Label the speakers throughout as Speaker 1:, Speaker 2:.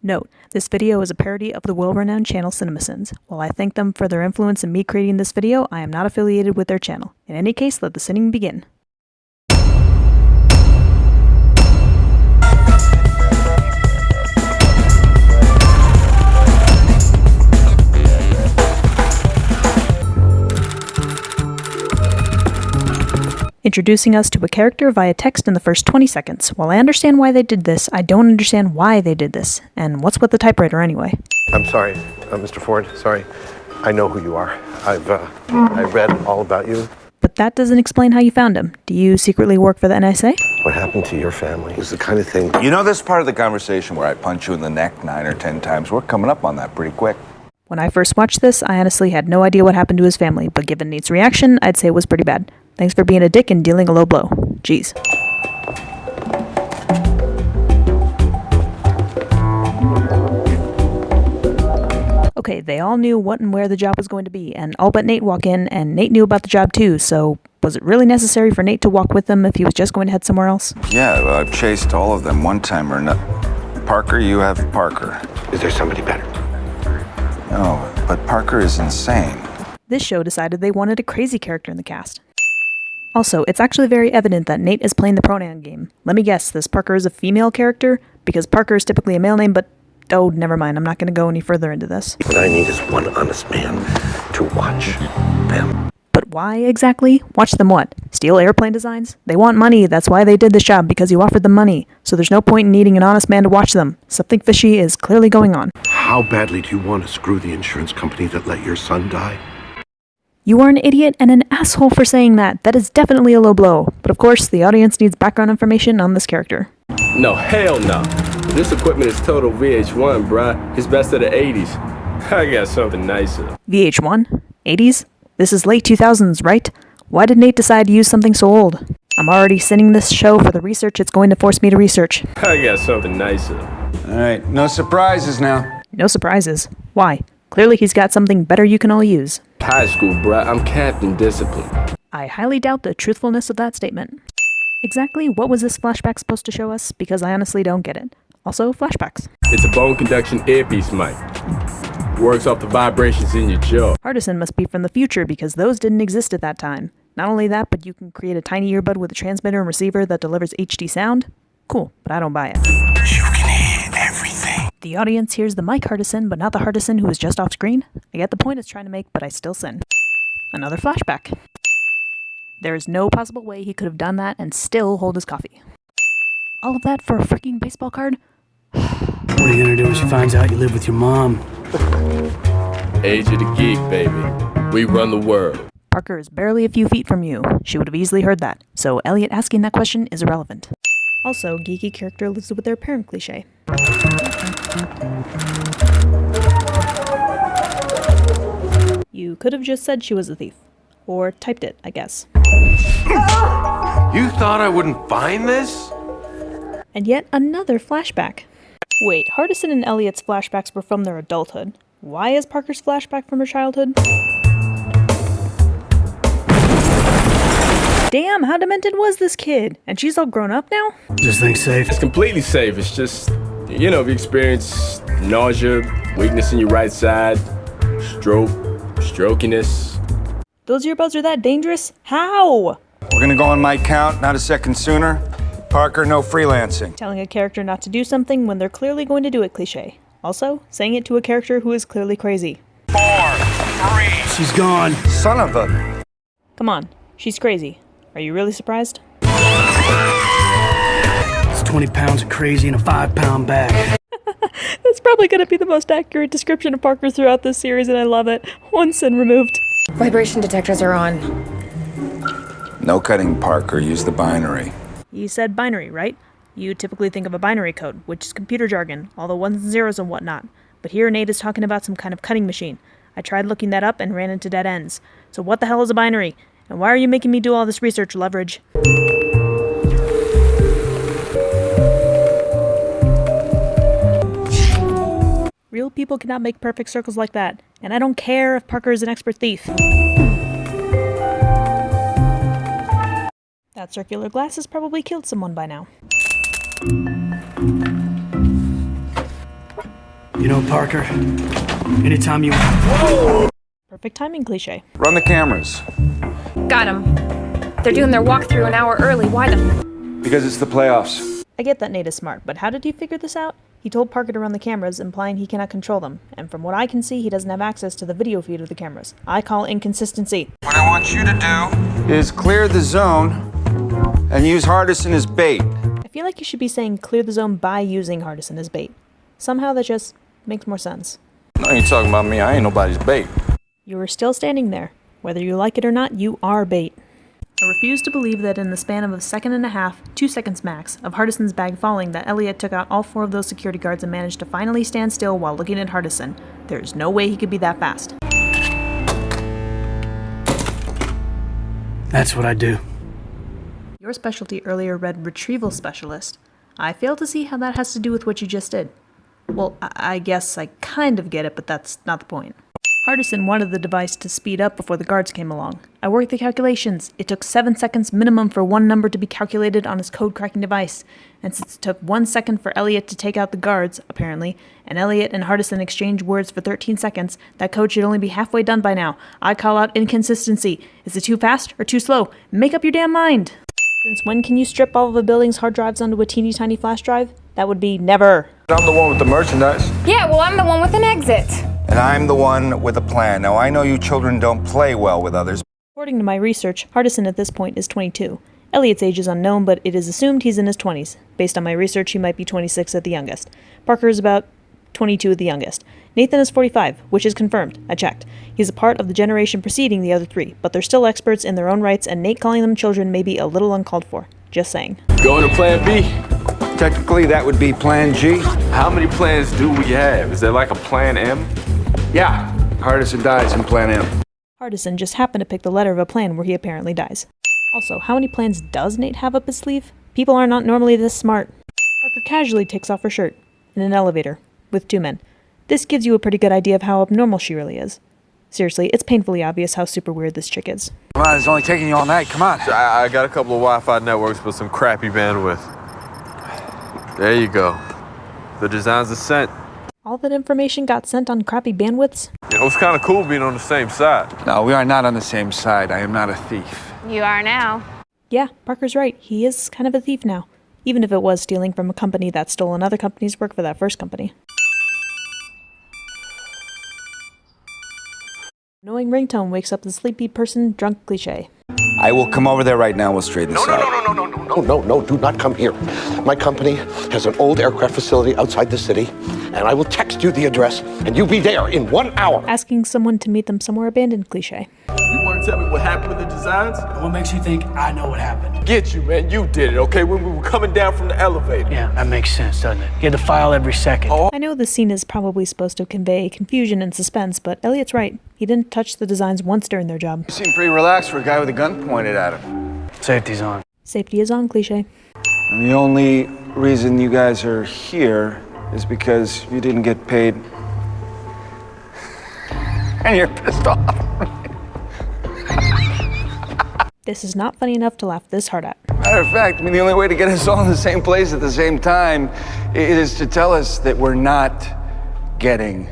Speaker 1: Note, this video is a parody of the well-renowned channel CinemaSins. While I thank them for their influence in me creating this video, I am not affiliated with their channel. In any case, let the sinning begin. Introducing us to a character via text in the first 20 seconds. While I understand why they did this, I don't understand why they did this. And what's with the typewriter anyway?
Speaker 2: I'm sorry, Mr. Ford, sorry. I know who you are. I read all about you.
Speaker 1: But that doesn't explain how you found him. Do you secretly work for the NSA?
Speaker 2: What happened to your family is the kind of thing...
Speaker 3: You know this part of the conversation where I punch you in the neck 9 or 10 times? We're coming up on that pretty quick.
Speaker 1: When I first watched this, I honestly had no idea what happened to his family, but given Nate's reaction, I'd say it was pretty bad. Thanks for being a dick and dealing a low blow. Jeez. Okay, they all knew what and where the job was going to be, and all but Nate walk in, and Nate knew about the job too, so was it really necessary for Nate to walk with them if he was just going to head somewhere else?
Speaker 3: Yeah, well, I've chased all of them one time or another. Parker, you have Parker.
Speaker 2: Is there somebody better?
Speaker 3: No, but Parker is insane.
Speaker 1: This show decided they wanted a crazy character in the cast. Also, it's actually very evident that Nate is playing the pronoun game. Let me guess, this Parker is a female character? Because Parker is typically a male name, but... oh, never mind, I'm not going to go any further into this.
Speaker 2: What I need is one honest man to watch them.
Speaker 1: But why exactly? Watch them what? Steal airplane designs? They want money, that's why they did this job, because you offered them money. So there's no point in needing an honest man to watch them. Something fishy is clearly going on.
Speaker 2: How badly do you want to screw the insurance company that let your son die?
Speaker 1: You are an idiot and an asshole for saying that. That is definitely a low blow. But of course, the audience needs background information on this character.
Speaker 4: No, hell no. This equipment is total VH1, bruh. It's best of the 80s. I got something nicer.
Speaker 1: VH1? 80s? This is late 2000s, right? Why did Nate decide to use something so old? I'm already sending this show for the research it's going to force me to research.
Speaker 4: I got something nicer.
Speaker 3: All right, no surprises now.
Speaker 1: No surprises. Why? Clearly he's got something better you can all use.
Speaker 4: High school, bruh. I'm Captain Discipline.
Speaker 1: I highly doubt the truthfulness of that statement. Exactly what was this flashback supposed to show us? Because I honestly don't get it. Also, flashbacks.
Speaker 4: It's a bone conduction earpiece mic. Works off the vibrations in your jaw.
Speaker 1: Hardison must be from the future because those didn't exist at that time. Not only that, but you can create a tiny earbud with a transmitter and receiver that delivers HD sound? Cool, but I don't buy it.
Speaker 2: You can hear everything.
Speaker 1: The audience hears the Mike Hardison, but not the Hardison who was just off screen. I get the point it's trying to make, but I still sin. Another flashback. There is no possible way he could have done that and still hold his coffee. All of that for a freaking baseball card?
Speaker 5: What are you gonna do when she finds out you live with your mom?
Speaker 4: Age of the geek, baby. We run the world.
Speaker 1: Parker is barely a few feet from you. She would have easily heard that, so Elliot asking that question is irrelevant. Also, geeky character lives with their parent cliche. You could have just said she was a thief. Or typed it, I guess.
Speaker 2: You thought I wouldn't find this?
Speaker 1: And yet another flashback. Wait, Hardison and Elliot's flashbacks were from their adulthood. Why is Parker's flashback from her childhood? Damn, how demented was this kid? And she's all grown up now?
Speaker 5: Just think safe.
Speaker 4: It's completely safe. It's just, you know, if you experience nausea, weakness in your right side, strokiness.
Speaker 1: Those earbuds are that dangerous? How?
Speaker 3: We're gonna go on my count, not a second sooner. Parker, no freelancing.
Speaker 1: Telling a character not to do something when they're clearly going to do it cliche. Also, saying it to a character who is clearly crazy.
Speaker 2: 4, 3.
Speaker 5: She's gone.
Speaker 3: Son of a...
Speaker 1: Come on, she's crazy. Are you really surprised?
Speaker 5: It's 20 pounds of crazy in a 5-pound bag.
Speaker 1: That's probably going to be the most accurate description of Parker throughout this series, and I love it. One sin removed.
Speaker 6: Vibration detectors are on.
Speaker 3: No cutting, Parker. Use the binary.
Speaker 1: You said binary, right? You typically think of a binary code, which is computer jargon, all the ones and zeros and whatnot. But here Nate is talking about some kind of cutting machine. I tried looking that up and ran into dead ends. So what the hell is a binary? And why are you making me do all this research, Leverage? Real people cannot make perfect circles like that, and I don't care if Parker is an expert thief. That circular glass has probably killed someone by now.
Speaker 5: You know, Parker, anytime you...
Speaker 1: Perfect timing, cliche.
Speaker 3: Run the cameras.
Speaker 6: Got him. They're doing their walkthrough an hour early. Why the...
Speaker 3: Because it's the playoffs.
Speaker 1: I get that Nate is smart, but how did he figure this out? He told Parker to run the cameras, implying he cannot control them, and from what I can see, he doesn't have access to the video feed of the cameras. I call inconsistency.
Speaker 3: What I want you to do is clear the zone and use Hardison as bait.
Speaker 1: I feel like you should be saying clear the zone by using Hardison as bait. Somehow that just makes more sense.
Speaker 3: No, you talking about me. I ain't nobody's bait.
Speaker 1: You are still standing there. Whether you like it or not, you are bait. I refuse to believe that in the span of a second and a half, 2 seconds max, of Hardison's bag falling, that Elliot took out all 4 of those security guards and managed to finally stand still while looking at Hardison. There's no way he could be that fast.
Speaker 5: That's what I do.
Speaker 1: Your specialty earlier read retrieval specialist. I fail to see how that has to do with what you just did. Well, I guess I kind of get it, but that's not the point. Hardison wanted the device to speed up before the guards came along. I worked the calculations. It took 7 seconds minimum for one number to be calculated on his code-cracking device. And since it took 1 second for Elliot to take out the guards, apparently, and Elliot and Hardison exchanged words for 13 seconds, that code should only be halfway done by now. I call out inconsistency. Is it too fast or too slow? Make up your damn mind! Since when can you strip all of a building's hard drives onto a teeny tiny flash drive? That would be never.
Speaker 3: I'm the one with the merchandise.
Speaker 6: Yeah, well, I'm the one with an exit.
Speaker 3: And I'm the one with a plan. Now, I know you children don't play well with others.
Speaker 1: According to my research, Hardison at this point is 22. Elliot's age is unknown, but it is assumed he's in his 20s. Based on my research, he might be 26 at the youngest. Parker is about 22 at the youngest. Nathan is 45, which is confirmed. I checked. He's a part of the generation preceding the other 3, but they're still experts in their own rights, and Nate calling them children may be a little uncalled for. Just saying.
Speaker 4: Going to plan B?
Speaker 3: Technically, that would be Plan G.
Speaker 4: How many plans do we have? Is there like a plan M?
Speaker 3: Yeah, Hardison dies in Plan M.
Speaker 1: Hardison just happened to pick the letter of a plan where he apparently dies. Also, how many plans does Nate have up his sleeve? People are not normally this smart. Parker casually takes off her shirt, in an elevator, with 2 men. This gives you a pretty good idea of how abnormal she really is. Seriously, it's painfully obvious how super weird this chick is.
Speaker 3: Come on, it's only taking you all night. Come on.
Speaker 7: I got a couple of Wi-Fi networks with some crappy bandwidth. There you go. The designs are sent.
Speaker 1: All that information got sent on crappy bandwidths?
Speaker 7: You know, it's kind of cool being on the same side.
Speaker 3: No, we are not on the same side. I am not a thief.
Speaker 6: You are now.
Speaker 1: Yeah, Parker's right. He is kind of a thief now. Even if it was stealing from a company that stole another company's work for that first company. Annoying ringtone wakes up the sleepy person drunk cliche.
Speaker 3: I will come over there right now. We'll straighten this out.
Speaker 2: No, do not come here. My company has an old aircraft facility outside the city, and I will text you the address, and you'll be there in 1 hour.
Speaker 1: Asking someone to meet them somewhere abandoned cliche.
Speaker 4: You want to tell me what happened with the designs?
Speaker 5: What makes you think I know what happened?
Speaker 4: Get you, man. You did it, okay? When we were coming down from the elevator.
Speaker 5: Yeah, that makes sense, doesn't it? You had to file every second.
Speaker 1: I know this scene is probably supposed to convey confusion and suspense, but Elliot's right. He didn't touch the designs once during their job.
Speaker 3: You seem pretty relaxed for a guy with a gun pointed at him.
Speaker 5: Safety's on.
Speaker 1: Safety is on, cliche.
Speaker 3: And the only reason you guys are here is because you didn't get paid. And you're pissed off.
Speaker 1: This is not funny enough to laugh this hard at.
Speaker 3: Matter of fact, I mean, the only way to get us all in the same place at the same time is to tell us that we're not getting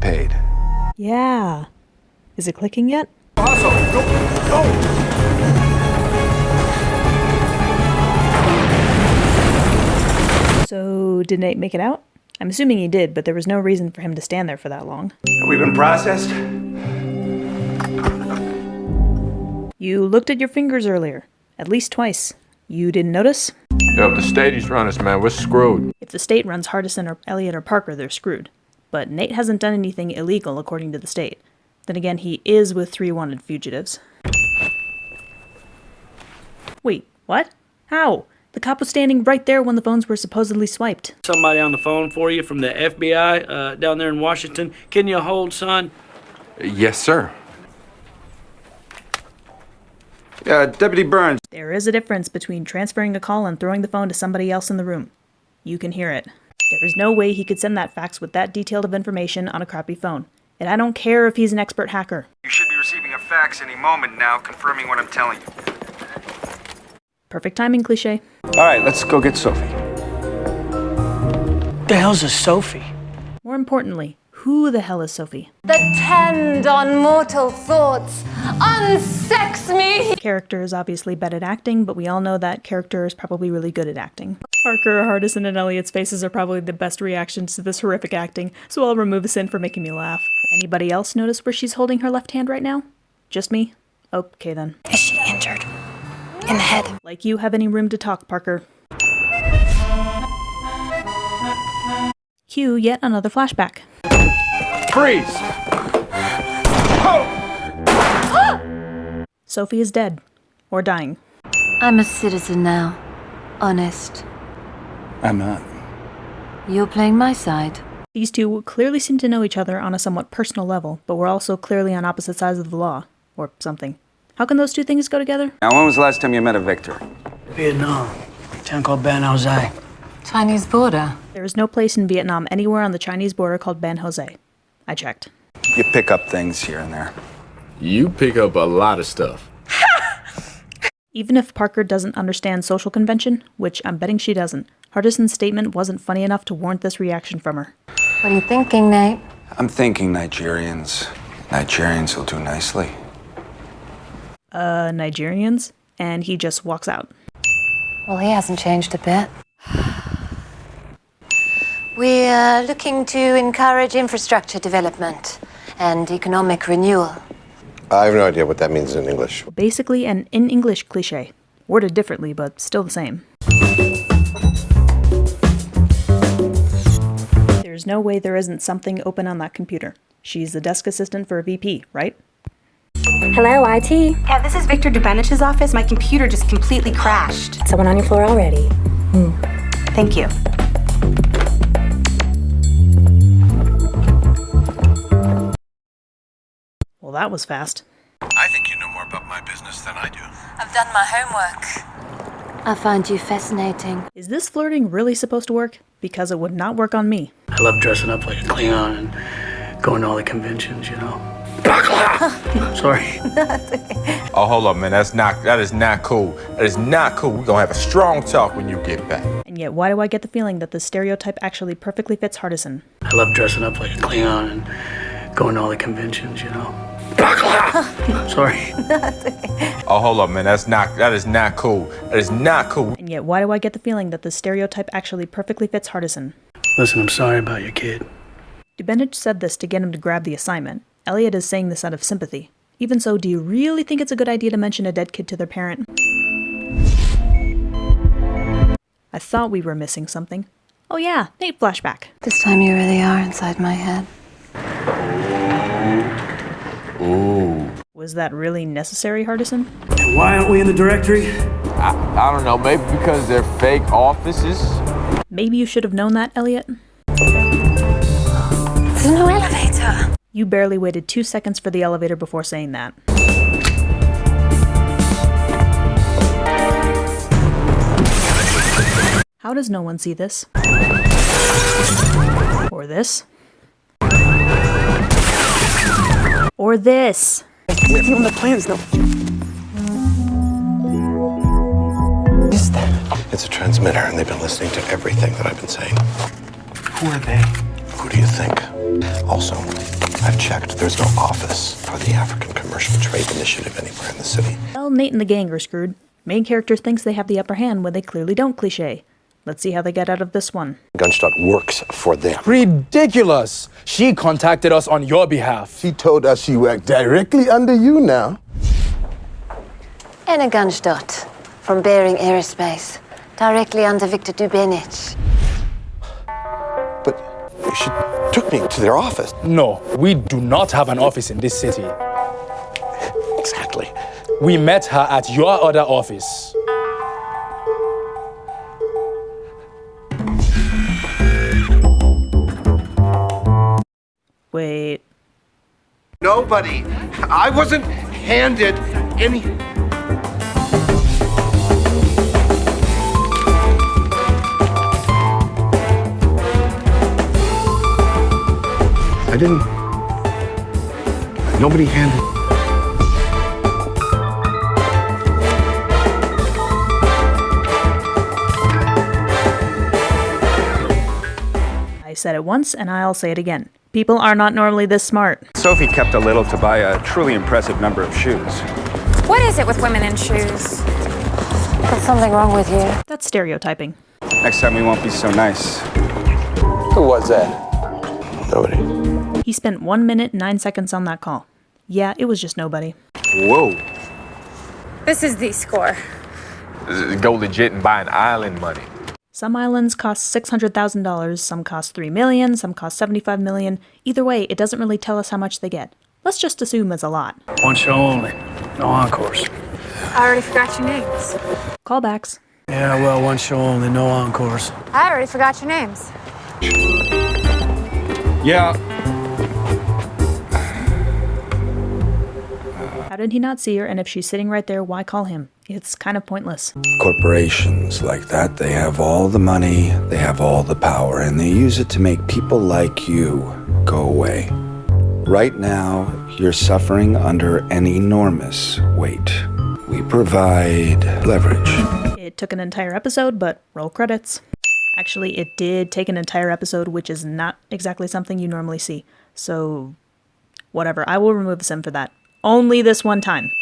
Speaker 3: paid.
Speaker 1: Yeah. Is it clicking yet?
Speaker 4: Also, go!
Speaker 1: So, did Nate make it out? I'm assuming he did, but there was no reason for him to stand there for that long.
Speaker 3: Have we been processed?
Speaker 1: You looked at your fingers earlier. At least twice. You didn't notice?
Speaker 7: Yo, if the stadies run us, man, we're screwed.
Speaker 1: If the state runs Hardison or Elliot or Parker, they're screwed. But Nate hasn't done anything illegal according to the state. Then again, he is with 3 wanted fugitives. Wait, what? How? The cop was standing right there when the phones were supposedly swiped.
Speaker 5: Somebody on the phone for you from the FBI down there in Washington. Can you hold, son?
Speaker 7: Yes, sir.
Speaker 3: Deputy Burns.
Speaker 1: There is a difference between transferring a call and throwing the phone to somebody else in the room. You can hear it. There is no way he could send that fax with that detailed of information on a crappy phone. And I don't care if he's an expert hacker.
Speaker 8: You should be receiving a fax any moment now confirming what I'm telling you.
Speaker 1: Perfect timing, cliche.
Speaker 3: All right, let's go get Sophie.
Speaker 5: the hell's a Sophie?
Speaker 1: More importantly, who the hell is Sophie?
Speaker 9: That tend on mortal thoughts, unsex me.
Speaker 1: Character is obviously bad at acting, but we all know that character is probably really good at acting. Parker, Hardison, and Elliot's faces are probably the best reactions to this horrific acting, so I'll remove the sin for making me laugh. Anybody else notice where she's holding her left hand right now? Just me? Okay then.
Speaker 6: Is she injured? In the head?
Speaker 1: Like you have any room to talk, Parker. Cue yet another flashback.
Speaker 3: Freeze!
Speaker 1: Sophie is dead. Or dying.
Speaker 9: I'm a citizen now. Honest.
Speaker 3: I'm not.
Speaker 9: You're playing my side.
Speaker 1: These two clearly seem to know each other on a somewhat personal level, but we're also clearly on opposite sides of the law. Or something. How can those two things go together?
Speaker 3: Now, when was the last time you met a Victor?
Speaker 5: Vietnam. A town called Ban Hosai.
Speaker 9: Chinese border.
Speaker 1: There is no place in Vietnam anywhere on the Chinese border called Ban Jose. I checked.
Speaker 3: You pick up things here and there.
Speaker 4: You pick up a lot of stuff.
Speaker 1: Even if Parker doesn't understand social convention, which I'm betting she doesn't, Hardison's statement wasn't funny enough to warrant this reaction from her.
Speaker 9: What are you thinking, Nate?
Speaker 3: I'm thinking Nigerians. Nigerians will do nicely.
Speaker 1: Nigerians? And he just walks out.
Speaker 9: Well, he hasn't changed a bit. We're looking to encourage infrastructure development and economic renewal.
Speaker 2: I have no idea what that means in English.
Speaker 1: Basically an in-English cliche. Worded differently, but still the same. There's no way there isn't something open on that computer. She's the desk assistant for a VP, right?
Speaker 10: Hello, IT.
Speaker 11: Yeah, this is Victor Dubenich's office. My computer just completely crashed.
Speaker 10: Someone on your floor already.
Speaker 11: Thank you.
Speaker 1: Well, that was fast.
Speaker 2: I think you know more about my business than I do.
Speaker 9: I've done my homework. I find you fascinating.
Speaker 1: Is this flirting really supposed to work? Because it would not work on me.
Speaker 5: I love dressing up like a Klingon and going to all the conventions, you know. Sorry.
Speaker 12: Oh, hold up, man. That is not cool. That is not cool. We're gonna have a strong talk when you get back.
Speaker 1: And yet, why do I get the feeling that this stereotype actually perfectly fits Hardison?
Speaker 5: I love dressing up like a Klingon and going to all the conventions, you know. Sorry.
Speaker 12: Oh, hold up, man. That is not cool. That is not cool.
Speaker 1: And yet, why do I get the feeling that this stereotype actually perfectly fits Hardison?
Speaker 5: Listen, I'm sorry about your kid.
Speaker 1: Dubenich said this to get him to grab the assignment. Elliot is saying this out of sympathy. Even so, do you really think it's a good idea to mention a dead kid to their parent? I thought we were missing something. Oh yeah, Nate flashback.
Speaker 9: This time you really are inside my head.
Speaker 12: Ooh.
Speaker 1: Was that really necessary, Hardison?
Speaker 5: And why aren't we in the directory?
Speaker 12: I don't know. Maybe because they're fake offices.
Speaker 1: Maybe you should have known that, Elliot.
Speaker 9: There's no elevator.
Speaker 1: You barely waited 2 seconds for the elevator before saying that. How does no one see this? Or this? Or this?
Speaker 5: You're on the plans, though.
Speaker 2: It's a transmitter, and they've been listening to everything that I've been saying.
Speaker 5: Who are they?
Speaker 2: Who do you think? Also, I've checked. There's no office for the African Commercial Trade Initiative anywhere in the city.
Speaker 1: Well, Nate and the gang are screwed. Main character thinks they have the upper hand when they clearly don't, cliché. Let's see how they get out of this one.
Speaker 2: Gunshot works for them.
Speaker 13: Ridiculous! She contacted us on your behalf.
Speaker 14: She told us she worked directly under you now.
Speaker 9: Anna Gunstadt from Bering Aerospace, directly under Victor Dubenich.
Speaker 2: But she took me to their office.
Speaker 13: No, we do not have an office in this city.
Speaker 2: Exactly.
Speaker 13: We met her at your other office.
Speaker 1: Wait.
Speaker 2: Nobody. I wasn't handed any. I didn't. Nobody handed.
Speaker 1: I said it once, and I'll say it again. People are not normally this smart.
Speaker 15: Sophie kept a little to buy a truly impressive number of shoes.
Speaker 6: What is it with women in shoes?
Speaker 9: There's something wrong with you.
Speaker 1: That's stereotyping.
Speaker 15: Next time we won't be so nice.
Speaker 3: Who was that?
Speaker 2: Nobody.
Speaker 1: He spent 1 minute, 9 seconds on that call. Yeah, it was just nobody.
Speaker 12: Whoa.
Speaker 6: This is the score.
Speaker 12: Go legit and buy an island money.
Speaker 1: Some islands cost $600,000, some cost $3 million, some cost $75 million. Either way, it doesn't really tell us how much they get. Let's just assume it's a lot.
Speaker 5: One show only. No encores.
Speaker 6: I already forgot your names.
Speaker 1: Callbacks.
Speaker 5: Yeah, well, one show only, no encores.
Speaker 6: I already forgot your names.
Speaker 15: Yeah.
Speaker 1: How did he not see her? And if she's sitting right there, why call him? It's kind of pointless.
Speaker 16: Corporations like that, they have all the money, they have all the power, and they use it to make people like you go away. Right now, you're suffering under an enormous weight. We provide leverage.
Speaker 1: It took an entire episode, but roll credits. Actually, it did take an entire episode, which is not exactly something you normally see. So, whatever. I will remove a sim for that. Only this one time.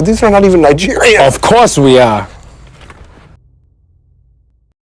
Speaker 2: These are not even Nigerian.
Speaker 13: Of course we are.